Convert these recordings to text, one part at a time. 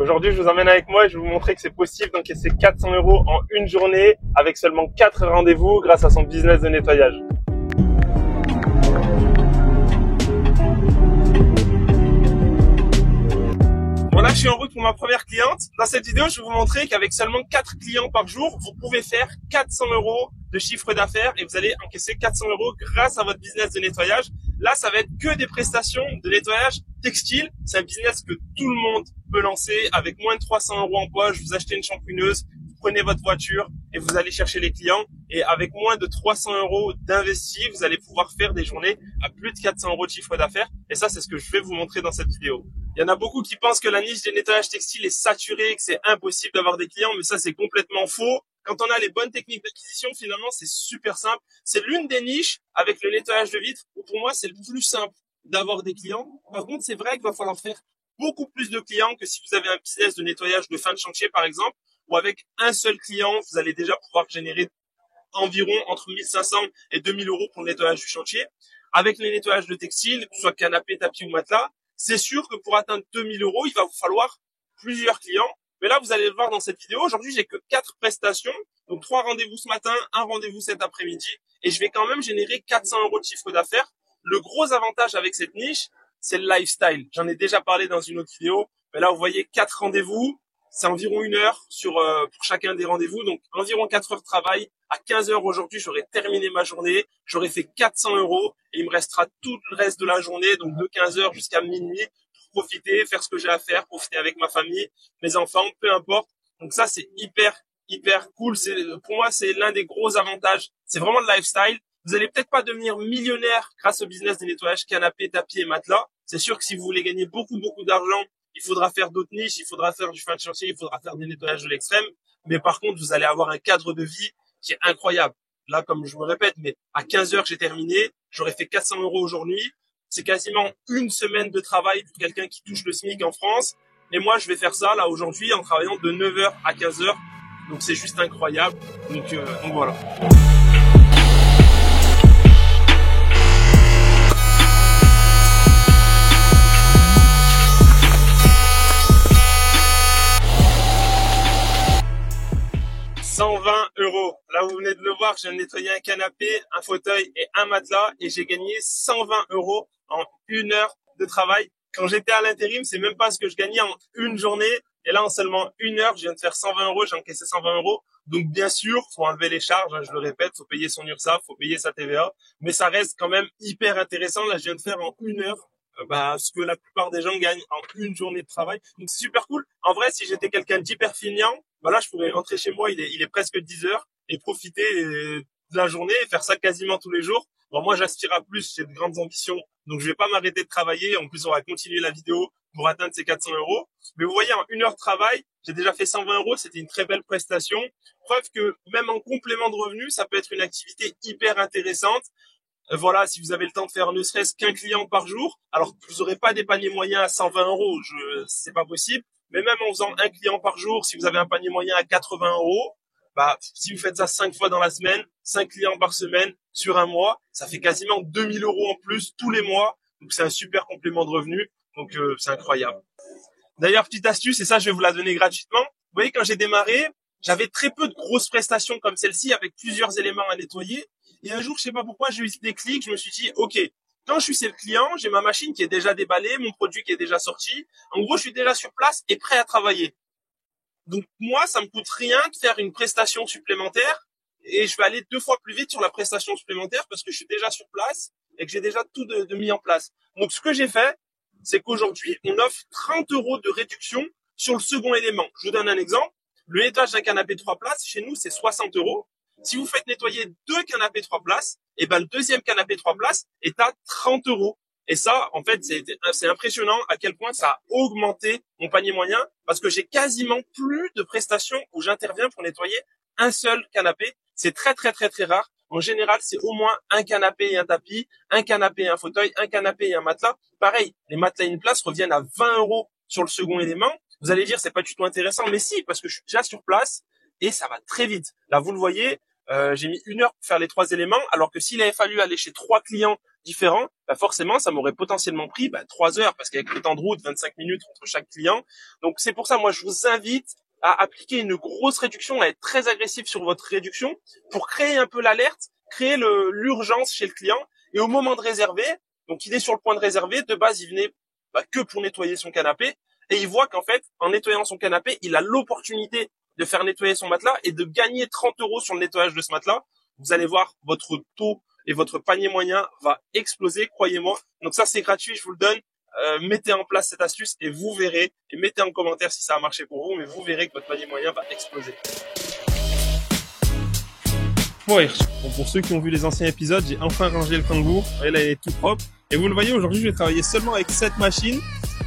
Aujourd'hui, je vous emmène avec moi et je vais vous montrer que c'est possible d'encaisser 400 € en une journée avec seulement 4 rendez-vous grâce à son business de nettoyage. Bon, là, je suis en route pour ma première cliente. Dans cette vidéo, je vais vous montrer qu'avec seulement 4 clients par jour, vous pouvez faire 400 € de chiffre d'affaires et vous allez encaisser 400 € grâce à votre business de nettoyage. Là, ça va être que des prestations de nettoyage textile. C'est un business que tout le monde peut lancer avec moins de 300 € en poche. Vous achetez une shampooineuse, vous prenez votre voiture et vous allez chercher les clients. Et avec moins de 300 € d'investis, vous allez pouvoir faire des journées à plus de 400 € de chiffre d'affaires. Et ça, c'est ce que je vais vous montrer dans cette vidéo. Il y en a beaucoup qui pensent que la niche des nettoyages textiles est saturée, que c'est impossible d'avoir des clients, mais ça, c'est complètement faux. Quand on a les bonnes techniques d'acquisition, finalement, c'est super simple. C'est l'une des niches avec le nettoyage de vitres où pour moi, c'est le plus simple d'avoir des clients. Par contre, c'est vrai qu'il va falloir faire beaucoup plus de clients que si vous avez un business de nettoyage de fin de chantier, par exemple, où avec un seul client, vous allez déjà pouvoir générer environ entre 1500 et 2000 € pour le nettoyage du chantier. Avec les nettoyages de textile, que ce soit canapé, tapis ou matelas, c'est sûr que pour atteindre 2000 €, il va vous falloir plusieurs clients. Mais là, vous allez le voir dans cette vidéo. Aujourd'hui, j'ai que 4 prestations. Donc, 3 rendez-vous ce matin, un rendez-vous cet après-midi. Et je vais quand même générer 400 € de chiffre d'affaires. Le gros avantage avec cette niche, c'est le lifestyle. J'en ai déjà parlé dans une autre vidéo. Mais là, vous voyez 4 rendez-vous. C'est environ 1 heure pour chacun des rendez-vous. Donc, environ 4 heures de travail. À 15 heures aujourd'hui, j'aurai terminé ma journée. J'aurai fait 400 € et il me restera tout le reste de la journée. Donc, de 15 heures jusqu'à minuit pour profiter, faire ce que j'ai à faire, profiter avec ma famille, mes enfants, peu importe. Donc, ça, c'est hyper cool. Pour moi, c'est l'un des gros avantages. C'est vraiment le lifestyle. Vous allez peut-être pas devenir millionnaire grâce au business des nettoyages canapé, tapis et matelas. C'est sûr que si vous voulez gagner beaucoup d'argent, il faudra faire d'autres niches, il faudra faire du fin de chantier, il faudra faire des nettoyages de l'extrême. Mais par contre, vous allez avoir un cadre de vie qui est incroyable. Là, comme je me répète, mais à 15 heures, j'ai terminé. J'aurais fait 400 € aujourd'hui. C'est quasiment une semaine de travail pour quelqu'un qui touche le SMIC en France. Et moi, je vais faire ça, là, aujourd'hui, en travaillant de 9 heures à 15 heures. Donc, c'est juste incroyable. Donc voilà. 120 €. Là, vous venez de le voir, j'ai nettoyé un canapé, un fauteuil et un matelas et j'ai gagné 120 € en 1 heure de travail. Quand j'étais à l'intérim, c'est même pas ce que je gagnais en une journée. Et là, en seulement 1 heure, je viens de faire 120 €, j'ai encaissé 120 €. Donc, bien sûr, faut enlever les charges, hein, je le répète, faut payer son URSSAF, faut payer sa TVA. Mais ça reste quand même hyper intéressant. Là, je viens de faire en 1 heure. Ce que la plupart des gens gagnent en une journée de travail. Donc, c'est super cool. En vrai, si j'étais quelqu'un d'hyper feignant, là, je pourrais rentrer chez moi, il est presque 10 heures et profiter de la journée et faire ça quasiment tous les jours. Bon, moi, j'aspire à plus, j'ai de grandes ambitions, donc je vais pas m'arrêter de travailler. En plus, on va continuer la vidéo pour atteindre ces 400 €. Mais vous voyez, en 1 heure de travail, j'ai déjà fait 120 €. C'était une très belle prestation. Preuve que même en complément de revenus, ça peut être une activité hyper intéressante. Voilà, si vous avez le temps de faire ne serait-ce qu'un client par jour, alors vous n'aurez pas des paniers moyens à 120 €, c'est pas possible. Mais même en faisant un client par jour, si vous avez un panier moyen à 80 €, si vous faites ça 5 fois dans la semaine, 5 clients par semaine sur un mois, ça fait quasiment 2000 € en plus tous les mois. Donc c'est un super complément de revenus. Donc c'est incroyable. D'ailleurs, petite astuce, et ça je vais vous la donner gratuitement. Vous voyez, quand j'ai démarré, j'avais très peu de grosses prestations comme celle-ci avec plusieurs éléments à nettoyer. Et un jour, je sais pas pourquoi, j'ai eu ce déclic, je me suis dit, ok, quand je suis chez le client, j'ai ma machine qui est déjà déballée, mon produit qui est déjà sorti. En gros, je suis déjà sur place et prêt à travailler. Donc moi, ça me coûte rien de faire une prestation supplémentaire et je vais aller 2 fois plus vite sur la prestation supplémentaire parce que je suis déjà sur place et que j'ai déjà tout de mis en place. Donc ce que j'ai fait, c'est qu'aujourd'hui, on offre 30 € de réduction sur le second élément. Je vous donne un exemple. Le nettoyage d'un canapé 3 places, chez nous, c'est 60 €. Si vous faites nettoyer 2 canapés 3 places, et le deuxième canapé 3 places est à 30 €. Et ça, en fait, c'est impressionnant à quel point ça a augmenté mon panier moyen parce que j'ai quasiment plus de prestations où j'interviens pour nettoyer un seul canapé. C'est très rare. En général, c'est au moins un canapé et un tapis, un canapé et un fauteuil, un canapé et un matelas. Pareil, les matelas et une place reviennent à 20 € sur le second élément. Vous allez dire, c'est pas du tout intéressant, mais si, parce que je suis déjà sur place et ça va très vite. Là, vous le voyez, j'ai mis 1 heure pour faire les 3 éléments, alors que s'il avait fallu aller chez 3 clients différents, bah forcément, ça m'aurait potentiellement pris 3 heures, parce qu'avec le temps de route, 25 minutes entre chaque client. Donc c'est pour ça, moi, je vous invite à appliquer une grosse réduction, à être très agressif sur votre réduction pour créer un peu l'alerte, créer l'urgence chez le client. Et au moment de réserver, donc il est sur le point de réserver, de base, il venait que pour nettoyer son canapé, et il voit qu'en fait, en nettoyant son canapé, il a l'opportunité de faire nettoyer son matelas et de gagner 30 € sur le nettoyage de ce matelas. Vous allez voir, votre taux et votre panier moyen va exploser, croyez-moi. Donc ça, c'est gratuit, je vous le donne. Mettez en place cette astuce et vous verrez, et mettez en commentaire si ça a marché pour vous, mais vous verrez que votre panier moyen va exploser. Bon, pour ceux qui ont vu les anciens épisodes, j'ai enfin rangé le Kangoo. Et là, il est tout propre. Et vous le voyez, aujourd'hui, je vais travailler seulement avec cette machine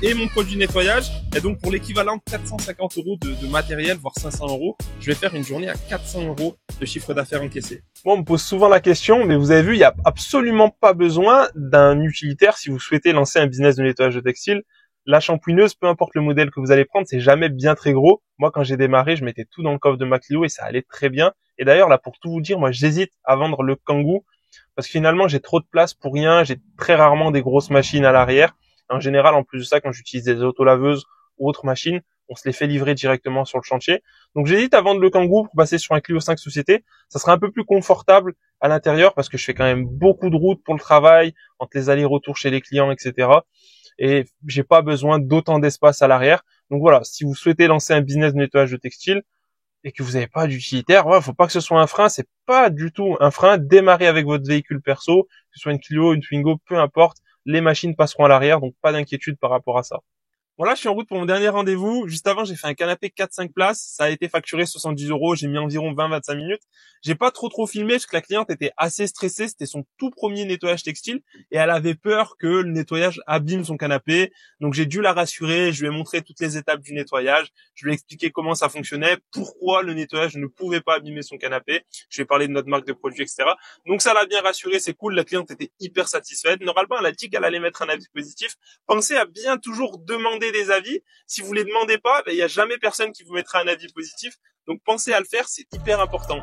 et mon produit nettoyage. Et donc, pour l'équivalent de 450 € de matériel, voire 500 €, je vais faire une journée à 400 € de chiffre d'affaires encaissé. Bon, on me pose souvent la question, mais vous avez vu, il n'y a absolument pas besoin d'un utilitaire si vous souhaitez lancer un business de nettoyage de textile. La shampouineuse, peu importe le modèle que vous allez prendre, c'est jamais bien très gros. Moi, quand j'ai démarré, je mettais tout dans le coffre de ma Clio et ça allait très bien. Et d'ailleurs, là, pour tout vous dire, moi, j'hésite à vendre le Kangoo parce que finalement, j'ai trop de place pour rien. J'ai très rarement des grosses machines à l'arrière. En général, en plus de ça, quand j'utilise des autolaveuses ou autres machines, on se les fait livrer directement sur le chantier. Donc, j'hésite à vendre le Kangoo pour passer sur un Clio 5 Société. Ça sera un peu plus confortable à l'intérieur parce que je fais quand même beaucoup de routes pour le travail, entre les allers-retours chez les clients, etc. Et j'ai pas besoin d'autant d'espace à l'arrière. Donc voilà, si vous souhaitez lancer un business de nettoyage de textile et que vous n'avez pas d'utilitaire, faut pas que ce soit un frein, c'est pas du tout un frein. Démarrez avec votre véhicule perso, que ce soit une Clio, une Twingo, peu importe, les machines passeront à l'arrière, donc pas d'inquiétude par rapport à ça. Voilà, je suis en route pour mon dernier rendez-vous. Juste avant, j'ai fait un canapé 4-5 places. Ça a été facturé 70 €. J'ai mis environ 20-25 minutes. J'ai pas trop filmé parce que la cliente était assez stressée. C'était son tout premier nettoyage textile et elle avait peur que le nettoyage abîme son canapé. Donc j'ai dû la rassurer. Je lui ai montré toutes les étapes du nettoyage. Je lui ai expliqué comment ça fonctionnait, pourquoi le nettoyage ne pouvait pas abîmer son canapé. Je lui ai parlé de notre marque de produits, etc. Donc ça l'a bien rassuré. C'est cool. La cliente était hyper satisfaite. Normalement, elle a dit qu'elle allait mettre un avis positif. Pensez à bien toujours demander des avis. Si vous les demandez pas, il y a jamais personne qui vous mettra un avis positif. Donc pensez à le faire, c'est hyper important.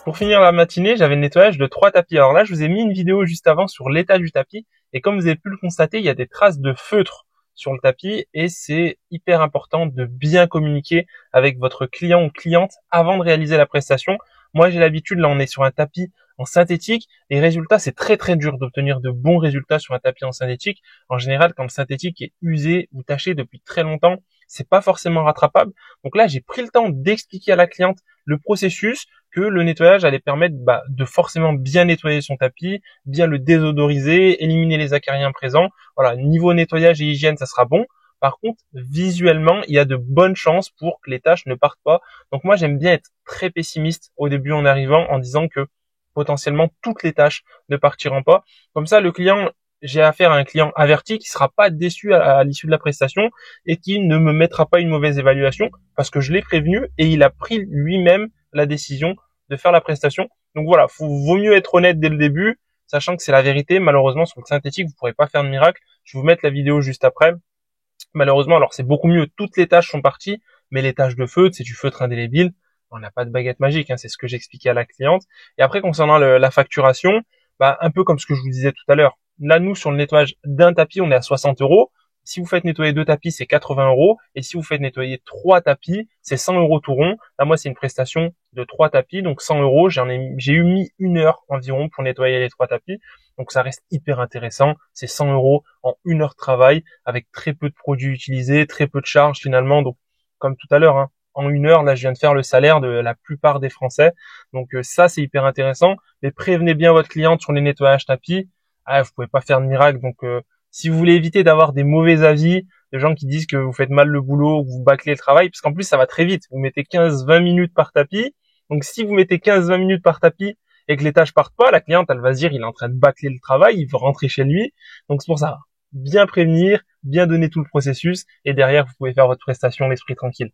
Pour finir la matinée, j'avais le nettoyage de 3 tapis. Alors là, je vous ai mis une vidéo juste avant sur l'état du tapis. Et comme vous avez pu le constater, il y a des traces de feutre sur le tapis. Et c'est hyper important de bien communiquer avec votre client ou cliente avant de réaliser la prestation. Moi, j'ai l'habitude, là, on est sur un tapis en synthétique. Les résultats, c'est très dur d'obtenir de bons résultats sur un tapis en synthétique. En général, quand le synthétique est usé ou taché depuis très longtemps, c'est pas forcément rattrapable. Donc là, j'ai pris le temps d'expliquer à la cliente le processus, que le nettoyage allait permettre de forcément bien nettoyer son tapis, bien le désodoriser, éliminer les acariens présents. Voilà, niveau nettoyage et hygiène, ça sera bon. Par contre, visuellement, il y a de bonnes chances pour que les tâches ne partent pas. Donc moi, j'aime bien être très pessimiste au début en arrivant en disant que potentiellement toutes les tâches ne partiront pas. Comme ça, le client, j'ai affaire à un client averti qui sera pas déçu à l'issue de la prestation et qui ne me mettra pas une mauvaise évaluation parce que je l'ai prévenu et il a pris lui-même la décision de faire la prestation. Donc voilà, vaut mieux être honnête dès le début, sachant que c'est la vérité. Malheureusement, sur le synthétique, vous pourrez pas faire de miracle. Je vais vous mettre la vidéo juste après. Malheureusement, alors c'est beaucoup mieux, toutes les tâches sont parties, mais les tâches de feutre, c'est du feutre indélébile. On n'a pas de baguette magique, c'est ce que j'expliquais à la cliente. Et après, concernant la facturation, un peu comme ce que je vous disais tout à l'heure. Là, nous, sur le nettoyage d'un tapis, on est à 60 €. Si vous faites nettoyer 2 tapis, c'est 80 €. Et si vous faites nettoyer 3 tapis, c'est 100 € tout rond. Là, moi, c'est une prestation de 3 tapis, donc 100 €. J'ai eu mis 1 heure environ pour nettoyer les 3 tapis. Donc, ça reste hyper intéressant. C'est 100 € en 1 heure de travail avec très peu de produits utilisés, très peu de charges finalement. Donc, comme tout à l'heure, en 1 heure, là, je viens de faire le salaire de la plupart des Français. Donc, ça, c'est hyper intéressant. Mais prévenez bien votre cliente sur les nettoyages tapis. Vous pouvez pas faire de miracle. Donc, si vous voulez éviter d'avoir des mauvais avis, de gens qui disent que vous faites mal le boulot, que vous bâclez le travail, parce qu'en plus, ça va très vite. Vous mettez 15-20 minutes par tapis. Donc, si vous mettez 15-20 minutes par tapis et que les tâches partent pas, la cliente, elle va se dire, il est en train de bâcler le travail, il veut rentrer chez lui. Donc, c'est pour ça. Bien prévenir, bien donner tout le processus, et derrière, vous pouvez faire votre prestation l'esprit tranquille.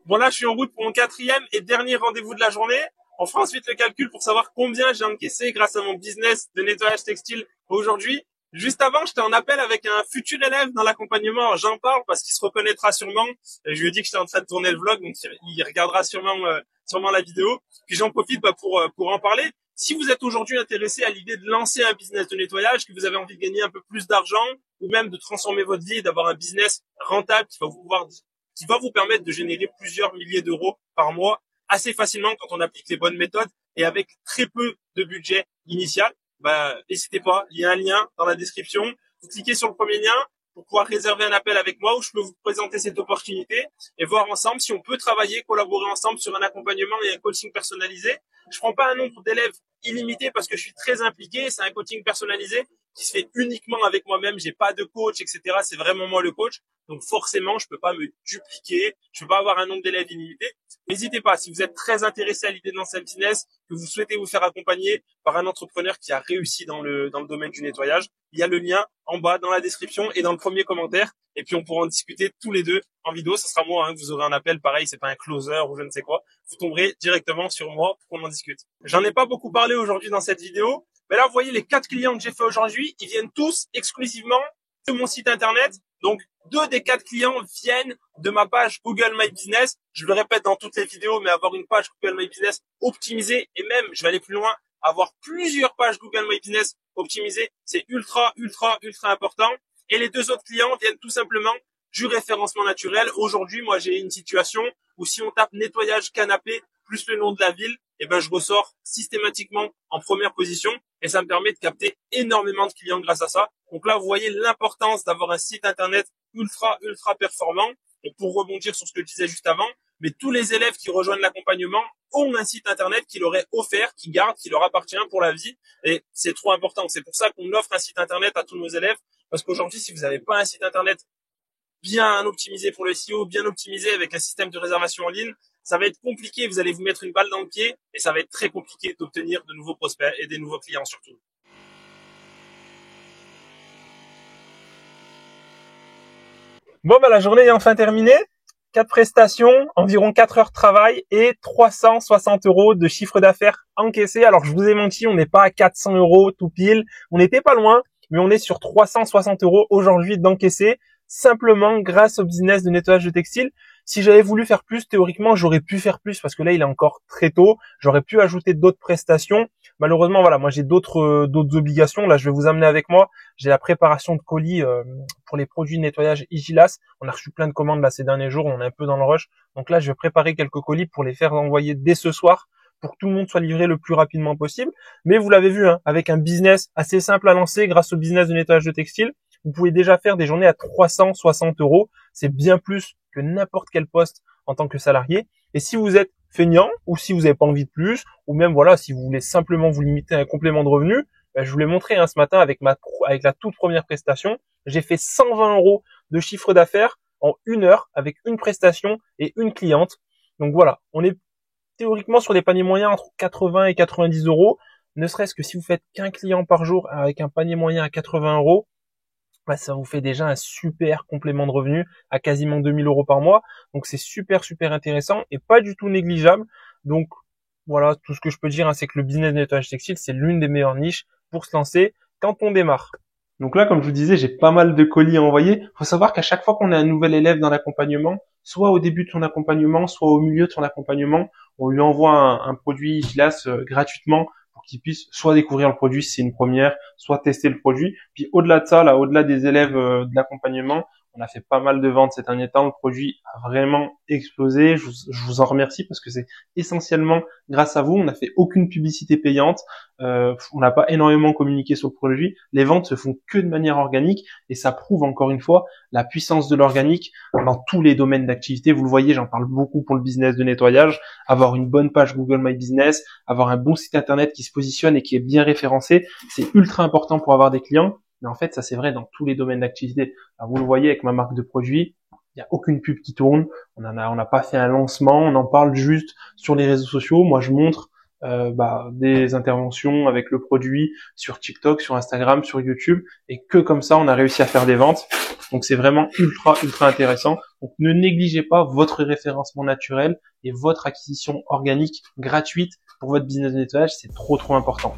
Voilà, je suis en route pour mon 4e et dernier rendez-vous de la journée. On fera ensuite le calcul pour savoir combien j'ai encaissé grâce à mon business de nettoyage textile aujourd'hui. Juste avant, j'étais en appel avec un futur élève dans l'accompagnement. J'en parle parce qu'il se reconnaîtra sûrement. Je lui ai dit que j'étais en train de tourner le vlog, donc il regardera sûrement la vidéo. Puis j'en profite pour en parler. Si vous êtes aujourd'hui intéressé à l'idée de lancer un business de nettoyage, que vous avez envie de gagner un peu plus d'argent, ou même de transformer votre vie, d'avoir un business rentable qui va vous permettre de générer plusieurs milliers d'euros par mois assez facilement quand on applique les bonnes méthodes et avec très peu de budget initial, n'hésitez pas, il y a un lien dans la description. Vous cliquez sur le premier lien pour pouvoir réserver un appel avec moi où je peux vous présenter cette opportunité et voir ensemble si on peut travailler, collaborer ensemble sur un accompagnement et un coaching personnalisé. Je prends pas un nombre d'élèves illimité parce que je suis très impliqué. C'est un coaching personnalisé qui se fait uniquement avec moi-même. J'ai pas de coach, etc. C'est vraiment moi le coach. Donc forcément, je peux pas me dupliquer. Je peux pas avoir un nombre d'élèves illimité. N'hésitez pas, si vous êtes très intéressé à l'idée de lancer un business, que vous souhaitez vous faire accompagner par un entrepreneur qui a réussi dans le domaine du nettoyage, il y a le lien en bas dans la description et dans le premier commentaire. Et puis on pourra en discuter tous les deux en vidéo. Ce sera moi, vous aurez un appel, pareil, c'est pas un closer ou je ne sais quoi. Vous tomberez directement sur moi pour qu'on en discute. J'en ai pas beaucoup parlé aujourd'hui dans cette vidéo, mais là vous voyez les 4 clients que j'ai fait aujourd'hui, ils viennent tous exclusivement de mon site internet. Donc 2 des 4 clients viennent de ma page Google My Business. Je le répète dans toutes les vidéos, mais avoir une page Google My Business optimisée et même, je vais aller plus loin, avoir plusieurs pages Google My Business optimisées, c'est ultra important. Et les 2 autres clients viennent tout simplement du référencement naturel. Aujourd'hui, moi, j'ai une situation où si on tape nettoyage canapé plus le nom de la ville, je ressors systématiquement en première position et ça me permet de capter énormément de clients grâce à ça. Donc là, vous voyez l'importance d'avoir un site internet ultra performant. Et pour rebondir sur ce que je disais juste avant, mais tous les élèves qui rejoignent l'accompagnement ont un site internet qui leur est offert, qui leur appartient pour la vie. Et c'est trop important. C'est pour ça qu'on offre un site internet à tous nos élèves. Parce qu'aujourd'hui, si vous n'avez pas un site internet bien optimisé pour le SEO, bien optimisé avec un système de réservation en ligne, ça va être compliqué. Vous allez vous mettre une balle dans le pied et ça va être très compliqué d'obtenir de nouveaux prospects et des nouveaux clients surtout. Bon, la journée est enfin terminée. 4 prestations, environ 4 heures de travail et 360 € de chiffre d'affaires encaissé. Alors, je vous ai menti, on n'est pas à 400 € tout pile. On n'était pas loin, mais on est sur 360 € aujourd'hui d'encaissé, simplement grâce au business de nettoyage de textile. Si j'avais voulu faire plus, théoriquement, j'aurais pu faire plus parce que là, il est encore très tôt. J'aurais pu ajouter d'autres prestations. Malheureusement, voilà, moi, j'ai d'autres obligations. Là, je vais vous amener avec moi. J'ai la préparation de colis pour les produits de nettoyage Igilas. On a reçu plein de commandes là ces derniers jours. On est un peu dans le rush. Donc là, je vais préparer quelques colis pour les faire envoyer dès ce soir pour que tout le monde soit livré le plus rapidement possible. Mais vous l'avez vu, avec un business assez simple à lancer grâce au business de nettoyage de textile, vous pouvez déjà faire des journées à 360 €. C'est bien plus que n'importe quel poste en tant que salarié. Et si vous êtes feignant ou si vous n'avez pas envie de plus, ou même voilà, si vous voulez simplement vous limiter à un complément de revenu, je vous l'ai montré ce matin avec la toute première prestation. J'ai fait 120 € de chiffre d'affaires en 1 heure avec une prestation et une cliente. Donc voilà, on est théoriquement sur des paniers moyens entre 80 et 90 €. Ne serait-ce que si vous faites qu'un client par jour avec un panier moyen à 80 €, ça vous fait déjà un super complément de revenu à quasiment 2000 € par mois. Donc c'est super intéressant et pas du tout négligeable. Donc voilà, tout ce que je peux dire, c'est que le business de nettoyage textile, c'est l'une des meilleures niches pour se lancer quand on démarre. Donc là, comme je vous disais, j'ai pas mal de colis à envoyer. Il faut savoir qu'à chaque fois qu'on a un nouvel élève dans l'accompagnement, soit au début de son accompagnement, soit au milieu de son accompagnement, on lui envoie un produit Igilas gratuitement pour qu'il puisse soit découvrir le produit si c'est une première, soit tester le produit. Puis au-delà de ça, là, au-delà des élèves de l'accompagnement, on a fait pas mal de ventes ces derniers temps. Le produit a vraiment explosé. Je vous en remercie parce que c'est essentiellement grâce à vous. On n'a fait aucune publicité payante. On n'a pas énormément communiqué sur le produit. Les ventes se font que de manière organique et ça prouve encore une fois la puissance de l'organique dans tous les domaines d'activité. Vous le voyez, j'en parle beaucoup pour le business de nettoyage. Avoir une bonne page Google My Business, avoir un bon site internet qui se positionne et qui est bien référencé, c'est ultra important pour avoir des clients. Mais en fait, ça c'est vrai dans tous les domaines d'activité. Vous le voyez avec ma marque de produits, il n'y a aucune pub qui tourne. On n'a pas fait un lancement, on en parle juste sur les réseaux sociaux. Moi, je montre des interventions avec le produit sur TikTok, sur Instagram, sur YouTube, et que comme ça, on a réussi à faire des ventes. Donc c'est vraiment ultra intéressant. Donc ne négligez pas votre référencement naturel et votre acquisition organique gratuite pour votre business de nettoyage. C'est trop important.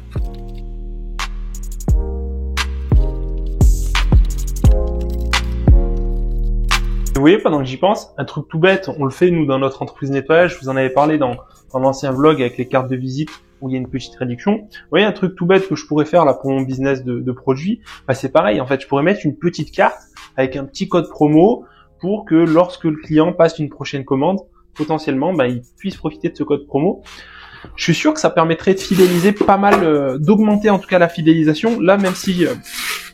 Vous voyez, pendant que j'y pense, un truc tout bête, on le fait nous dans notre entreprise nettoyage, je vous en avais parlé dans l'ancien vlog avec les cartes de visite où il y a une petite réduction. Vous voyez, un truc tout bête que je pourrais faire là pour mon business de produits, bah c'est pareil, en fait, je pourrais mettre une petite carte avec un petit code promo pour que lorsque le client passe une prochaine commande, potentiellement, bah, il puisse profiter de ce code promo. Je suis sûr que ça permettrait de fidéliser pas mal, d'augmenter en tout cas la fidélisation. Là, même si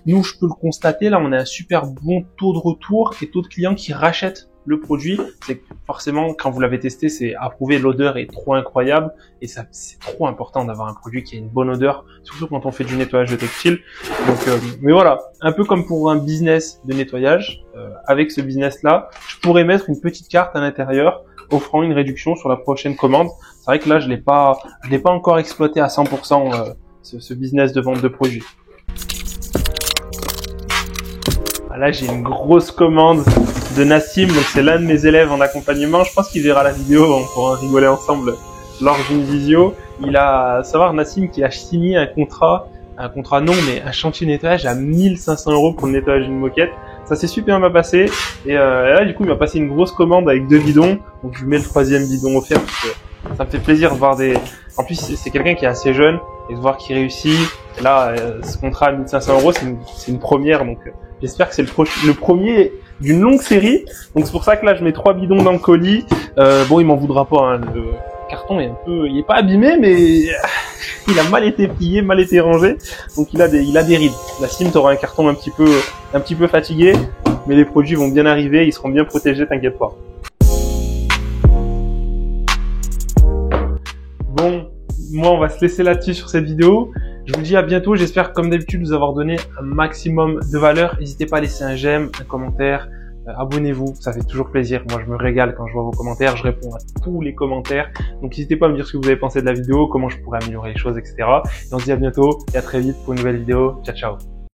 nous, je peux le constater, là, on a un super bon taux de retour et taux de clients qui rachètent le produit. C'est que forcément, quand vous l'avez testé, c'est approuvé, l'odeur est trop incroyable et ça, c'est trop important d'avoir un produit qui a une bonne odeur, surtout quand on fait du nettoyage de textile. Donc, mais voilà, un peu comme pour un business de nettoyage, avec ce business-là, je pourrais mettre une petite carte à l'intérieur offrant une réduction sur la prochaine commande. C'est vrai que là, je l'ai pas encore exploité à 100% ce business de vente de produits. Là, j'ai une grosse commande de Nassim, donc c'est l'un de mes élèves en accompagnement. Je pense qu'il verra la vidéo, on pourra rigoler ensemble lors d'une visio. Il a, à savoir Nassim, qui a signé un contrat non, mais un chantier de nettoyage à 1500 € pour le nettoyage d'une moquette. Ça s'est super bien passé. Et là, du coup, il m'a passé une grosse commande avec 2 bidons. Donc, je lui mets le 3e bidon offert parce que ça me fait plaisir de voir En plus, c'est quelqu'un qui est assez jeune et de voir qu'il réussit. Et là, ce contrat à 1500 €, c'est une première. Donc, j'espère que c'est le premier d'une longue série. Donc, c'est pour ça que là, je mets 3 bidons dans le colis. Bon, il m'en voudra pas, hein. Le carton est il est pas abîmé, mais il a mal été plié, mal été rangé. Donc, il a des rides. Nassim, t'auras un carton un petit peu fatigué, mais les produits vont bien arriver, ils seront bien protégés, t'inquiète pas. Bon, moi on va se laisser là-dessus sur cette vidéo. Je vous dis à bientôt, j'espère comme d'habitude vous avoir donné un maximum de valeur. N'hésitez pas à laisser un j'aime, un commentaire, abonnez-vous, ça fait toujours plaisir. Moi je me régale quand je vois vos commentaires, je réponds à tous les commentaires. Donc n'hésitez pas à me dire ce que vous avez pensé de la vidéo, comment je pourrais améliorer les choses, etc. Et on se dit à bientôt et à très vite pour une nouvelle vidéo. Ciao ciao.